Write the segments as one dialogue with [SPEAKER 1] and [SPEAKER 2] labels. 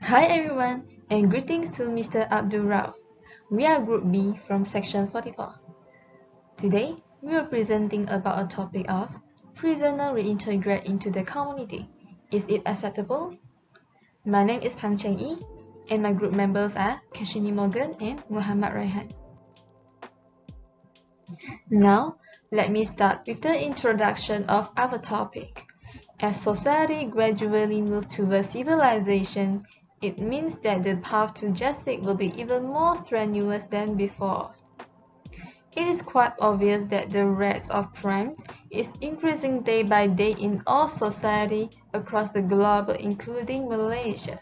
[SPEAKER 1] Hi everyone, and greetings to Mr. Abdul Rauf. We are Group B from Section 44. Today, we are presenting about a topic of prisoner reintegrate into the community. Is it acceptable? My name is Phang Cheng Yi, and my group members are Keshiniy Mogan and Raihan. Now, let me start with the introduction of our topic. As society gradually moves towards civilization, it means that the path to justice will be even more strenuous than before. It is quite obvious that the rate of crime is increasing day by day in all society across the globe, including Malaysia.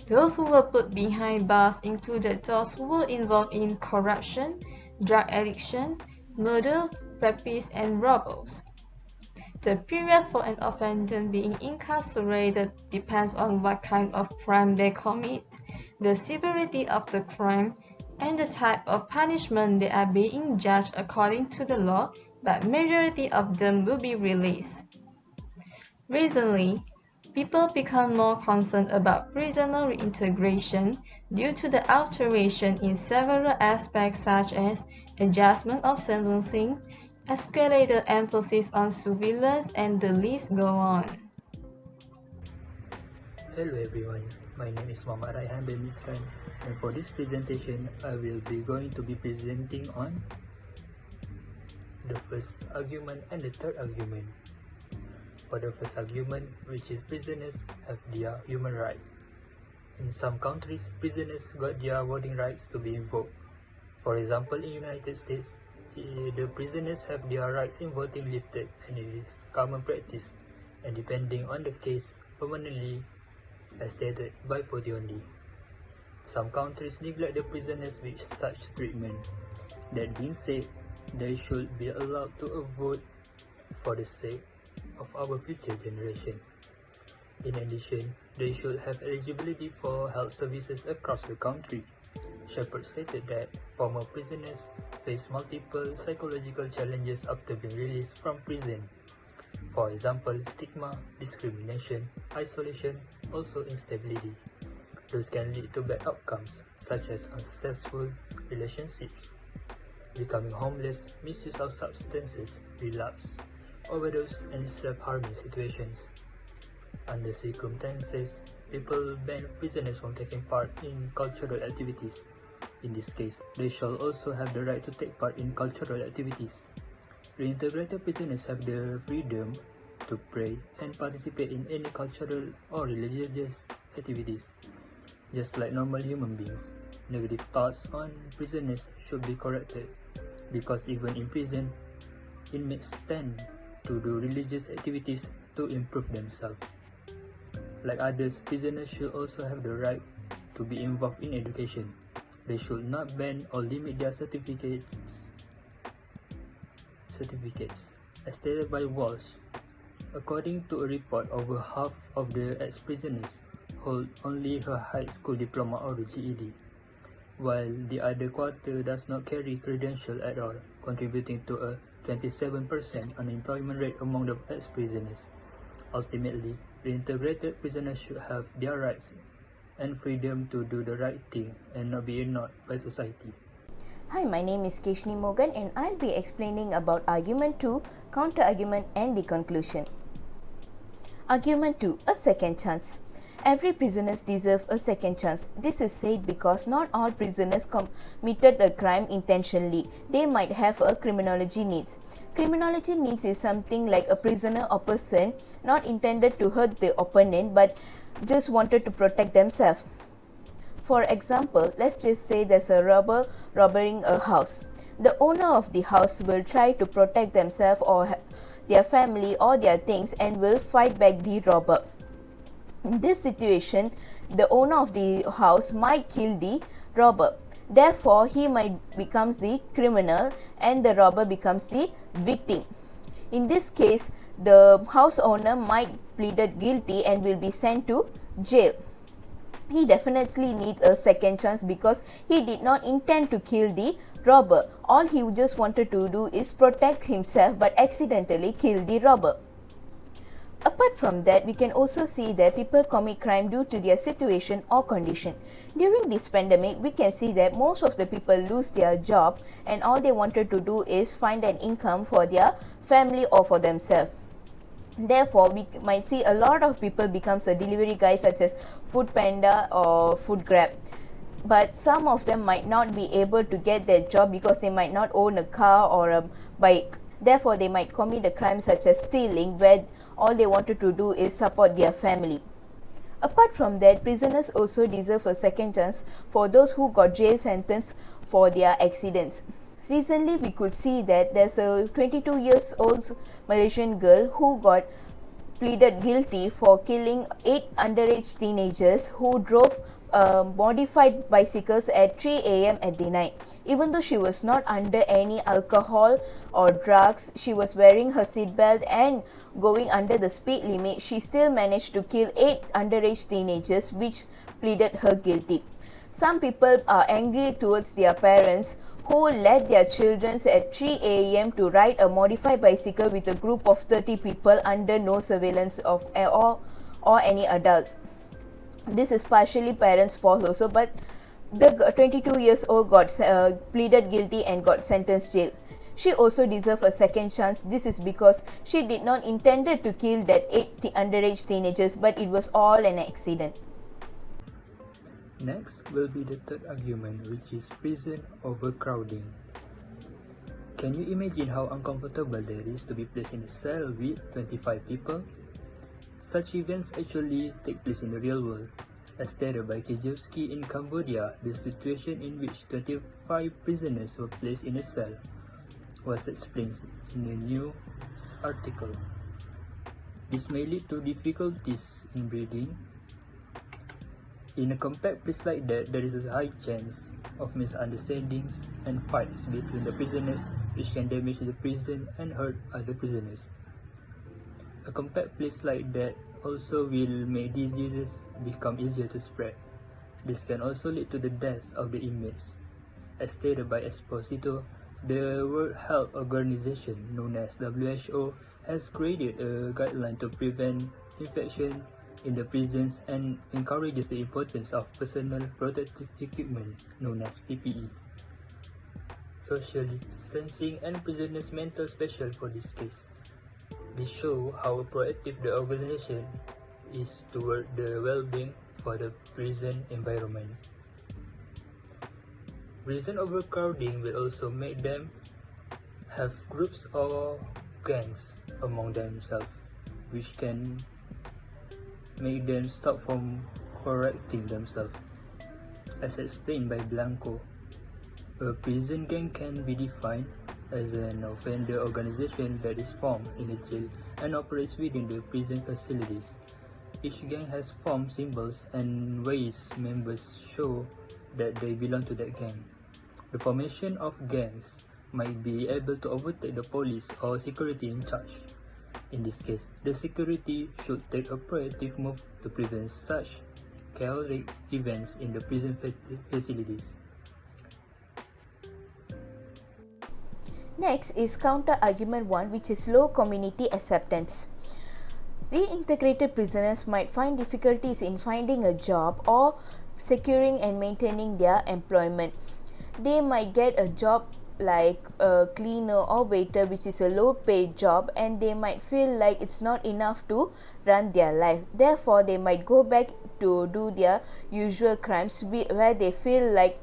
[SPEAKER 1] Those who were put behind bars included those who were involved in corruption, drug addiction, murder, rapists, and robbers. The period for an offender being incarcerated depends on what kind of crime they commit, the severity of the crime, and the type of punishment they are being judged according to the law, but majority of them will be released. Recently, people become more concerned about prisoner reintegration due to the alteration in several aspects such as adjustment of sentencing, escalated emphasis on surveillance, and the list go on.
[SPEAKER 2] Hello everyone, my name is Raihan by Misran, and for this presentation I will be going to be presenting on the first argument and the third argument. For the first argument, which is prisoners have their human right. In some countries, prisoners got their voting rights to be invoked. For example, in United States, the prisoners have their rights in voting lifted, and it is common practice, and depending on the case, permanently as stated by body only. Some countries neglect the prisoners with such treatment. That being said, they should be allowed to vote for the sake of our future generation. In addition, they should have eligibility for health services across the country. Shepard stated that former prisoners face multiple psychological challenges after being released from prison. For example, stigma, discrimination, isolation, also instability. Those can lead to bad outcomes such as unsuccessful relationships, becoming homeless, misuse of substances, relapse, overdose, and self-harming situations. Under circumstances, people ban prisoners from taking part in cultural activities. In this case, they shall also have the right to take part in cultural activities. Reintegrated prisoners have the freedom to pray and participate in any cultural or religious activities. Just like normal human beings, negative thoughts on prisoners should be corrected, because even in prison, inmates tend to do religious activities to improve themselves. Like others, prisoners should also have the right to be involved in education. They should not ban or limit their certificates. As stated by Walsh, according to a report, over half of the ex-prisoners hold only a high school diploma or GED, while the other quarter does not carry credential at all, contributing to a 27% unemployment rate among the ex-prisoners. Ultimately, reintegrated prisoners should have their rights and freedom to do the right thing and not be ignored by society.
[SPEAKER 3] Hi, my name is Keshiniy Mogan and I'll be explaining about Argument 2, Counter-Argument and the conclusion. Argument 2, a second chance. Every prisoner deserves a second chance. This is said because not all prisoners committed a crime intentionally. They might have a criminology needs. Criminology needs is something like a prisoner or person not intended to hurt the opponent but just wanted to protect themselves. For example, let's just say there's a robber robbing a house. The owner of the house will try to protect themselves or their family or their things and will fight back the robber. In this situation, the owner of the house might kill the robber. Therefore, he might becomes the criminal and the robber becomes the victim. In this case, the house owner might pleaded guilty and will be sent to jail. He definitely needs a second chance because he did not intend to kill the robber. All he just wanted to do is protect himself but accidentally kill the robber. Apart from that, we can also see that people commit crime due to their situation or condition. During this pandemic, we can see that most of the people lose their job and all they wanted to do is find an income for their family or for themselves. Therefore, we might see a lot of people becomes a delivery guy such as Food Panda or Food Grab. But some of them might not be able to get that job because they might not own a car or a bike. Therefore, they might commit a crime such as stealing, where all they wanted to do is support their family. Apart from that, prisoners also deserve a second chance for those who got jail sentence for their accidents. Recently, we could see that there's a 22 years old Malaysian girl who got pleaded guilty for killing 8 underage teenagers who drove modified bicycles at 3 a.m. at the night. Even though she was not under any alcohol or drugs, she was wearing her seatbelt and going under the speed limit, she still managed to kill 8 underage teenagers, which pleaded her guilty. Some people are angry towards their parents who led their children at 3 a.m. to ride a modified bicycle with a group of 30 people under no surveillance of or any adults. This is partially parents' fault also, but the 22 years old got pleaded guilty and got sentenced jail. She also deserves a second chance. This is because she did not intended to kill that 8 underage teenagers, but it was all an accident.
[SPEAKER 2] Next will be the third argument, which is prison overcrowding. Can you imagine how uncomfortable there is to be placed in a cell with 25 people? Such events actually take place in the real world. As stated by Kijewski in Cambodia, the situation in which 25 prisoners were placed in a cell was explained in a news article. This may lead to difficulties in breathing. In a compact place like that, there is a high chance of misunderstandings and fights between the prisoners, which can damage the prison and hurt other prisoners. A compact place like that also will make diseases become easier to spread. This can also lead to the death of the inmates. As stated by Esposito, the World Health Organization, known as WHO, has created a guideline to prevent infection in the prisons and encourages the importance of personal protective equipment, known as PPE. Social distancing and prisoners' mental special for this case. This shows how proactive the organization is toward the well-being for the prison environment. Prison overcrowding will also make them have groups or gangs among themselves, which can make them stop from correcting themselves. As explained by Blanco, a prison gang can be defined as an offender organization that is formed in a jail and operates within the prison facilities. Each gang has formed symbols and ways members show that they belong to that gang. The formation of gangs might be able to overtake the police or security in charge. In this case, the security should take a proactive move to prevent such chaotic events in the prison facilities.
[SPEAKER 3] Next is counter-argument 1, which is low community acceptance. Reintegrated prisoners might find difficulties in finding a job or securing and maintaining their employment. They might get a job like a cleaner or waiter, which is a low-paid job, and they might feel like it's not enough to run their life. Therefore, they might go back to do their usual crimes where they feel like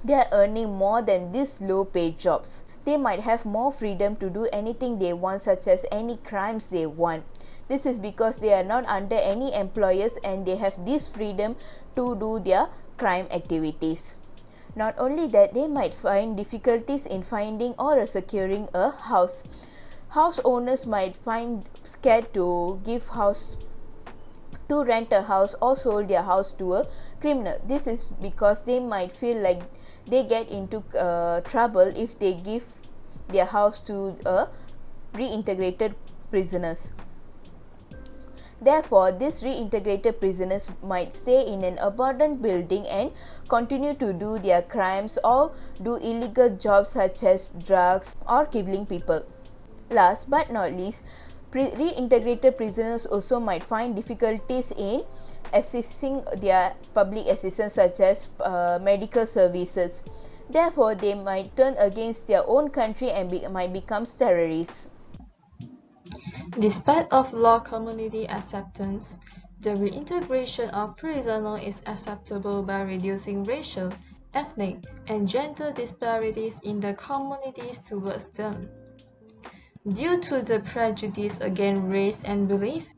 [SPEAKER 3] they are earning more than these low-paid jobs. They might have more freedom to do anything they want, such as any crimes they want. This is because they are not under any employers and they have this freedom to do their crime activities. Not only that, they might find difficulties in finding or securing a house. House owners might find scared to rent a house or sold their house to a criminal. This is because they might feel like they get into trouble if they give their house to a reintegrated prisoners. Therefore, these reintegrated prisoners might stay in an abandoned building and continue to do their crimes or do illegal jobs such as drugs or killing people. Last but not least, Reintegrated prisoners also might find difficulties in accessing their public assistance such as medical services. Therefore, they might turn against their own country and might become terrorists.
[SPEAKER 1] Despite of low community acceptance, the reintegration of prisoners is acceptable by reducing racial, ethnic, and gender disparities in the communities towards them. Due to the prejudice against race and belief,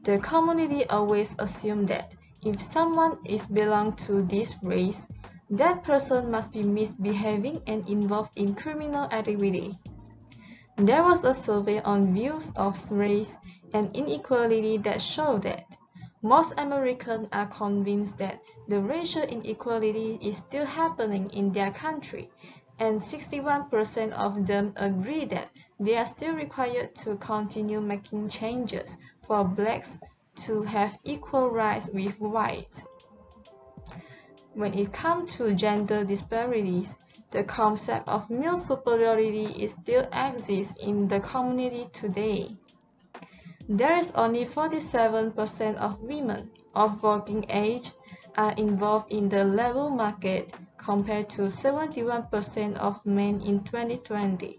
[SPEAKER 1] the community always assumes that if someone is belong to this race, that person must be misbehaving and involved in criminal activity. There was a survey on views of race and inequality that showed that most Americans are convinced that the racial inequality is still happening in their country, and 61% of them agree that they are still required to continue making changes for blacks to have equal rights with whites. When it comes to gender disparities, the concept of male superiority still exists in the community today. There is only 47% of women of working age are involved in the labor market compared to 71% of men in 2020.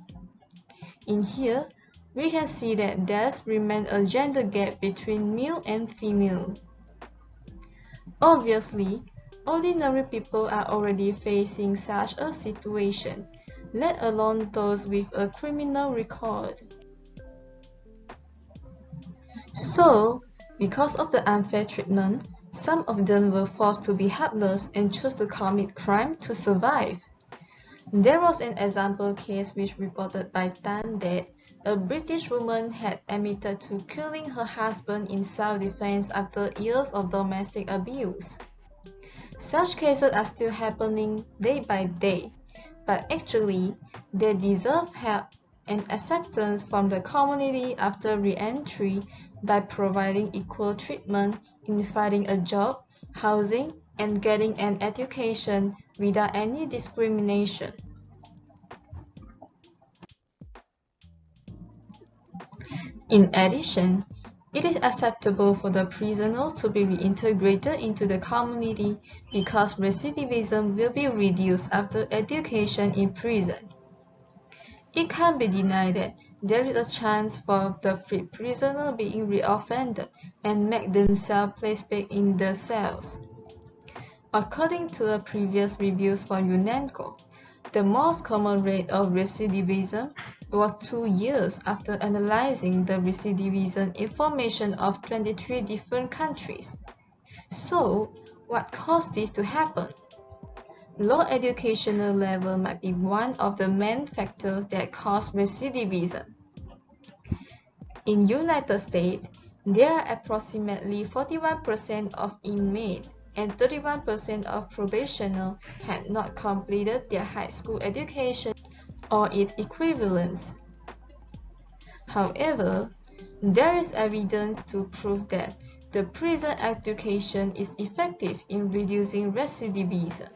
[SPEAKER 1] In here, we can see that there remains a gender gap between male and female. Obviously, ordinary people are already facing such a situation, let alone those with a criminal record. So, because of the unfair treatment, some of them were forced to be helpless and choose to commit crime to survive. There was an example case which reported by Tan that a British woman had admitted to killing her husband in self-defense after years of domestic abuse. Such cases are still happening day by day, but actually, they deserve help and acceptance from the community after re-entry by providing equal treatment in finding a job, housing, and getting an education without any discrimination. In addition, it is acceptable for the prisoners to be reintegrated into the community because recidivism will be reduced after education in prison. It can't be denied that there is a chance for the freed prisoner being reoffended and make themselves place back in the cells. According to the previous reviews for UNESCO, the most common rate of recidivism was 2 years after analyzing the recidivism information of 23 different countries. So, what caused this to happen? Low educational level might be one of the main factors that cause recidivism. In United States, there are approximately 41% of inmates and 31% of probationers had not completed their high school education or its equivalents. However, there is evidence to prove that the prison education is effective in reducing recidivism.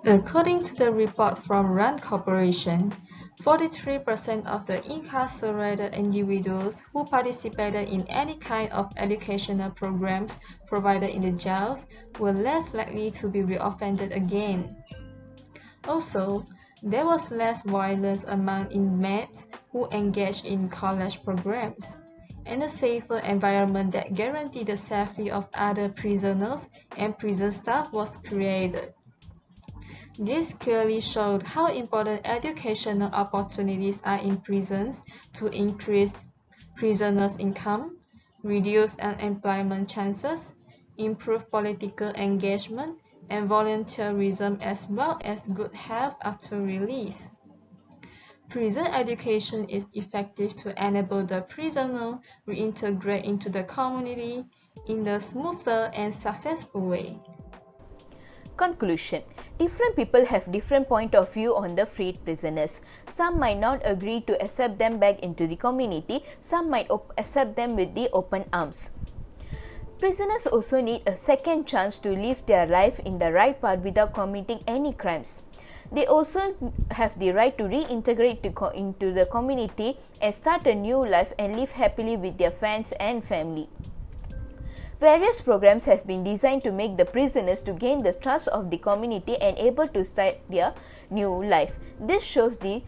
[SPEAKER 1] According to the report from RAND Corporation, 43% of the incarcerated individuals who participated in any kind of educational programs provided in the jails were less likely to be reoffended again. Also, there was less violence among inmates who engaged in college programs, and a safer environment that guaranteed the safety of other prisoners and prison staff was created. This clearly showed how important educational opportunities are in prisons to increase prisoners' income, reduce unemployment chances, improve political engagement, and volunteerism as well as good health after release. Prison education is effective to enable the prisoner reintegrate into the community in a smoother and successful way.
[SPEAKER 3] Conclusion. Different people have different point of view on the freed prisoners. Some might not agree to accept them back into the community. Some might accept them with the open arms. Prisoners also need a second chance to live their life in the right path without committing any crimes. They also have the right to reintegrate into the community and start a new life and live happily with their friends and family. Various programs have been designed to make the prisoners to gain the trust of the community and able to start their new life. This shows that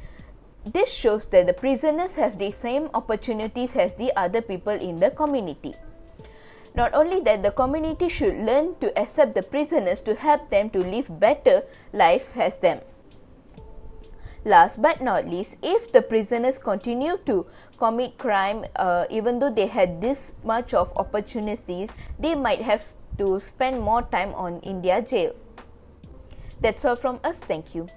[SPEAKER 3] the prisoners have the same opportunities as the other people in the community. Not only that, the community should learn to accept the prisoners to help them to live better life as them. Last but not least, if the prisoners continue to commit crime, even though they had this much of opportunities, they might have to spend more time in their jail. That's all from us. Thank you.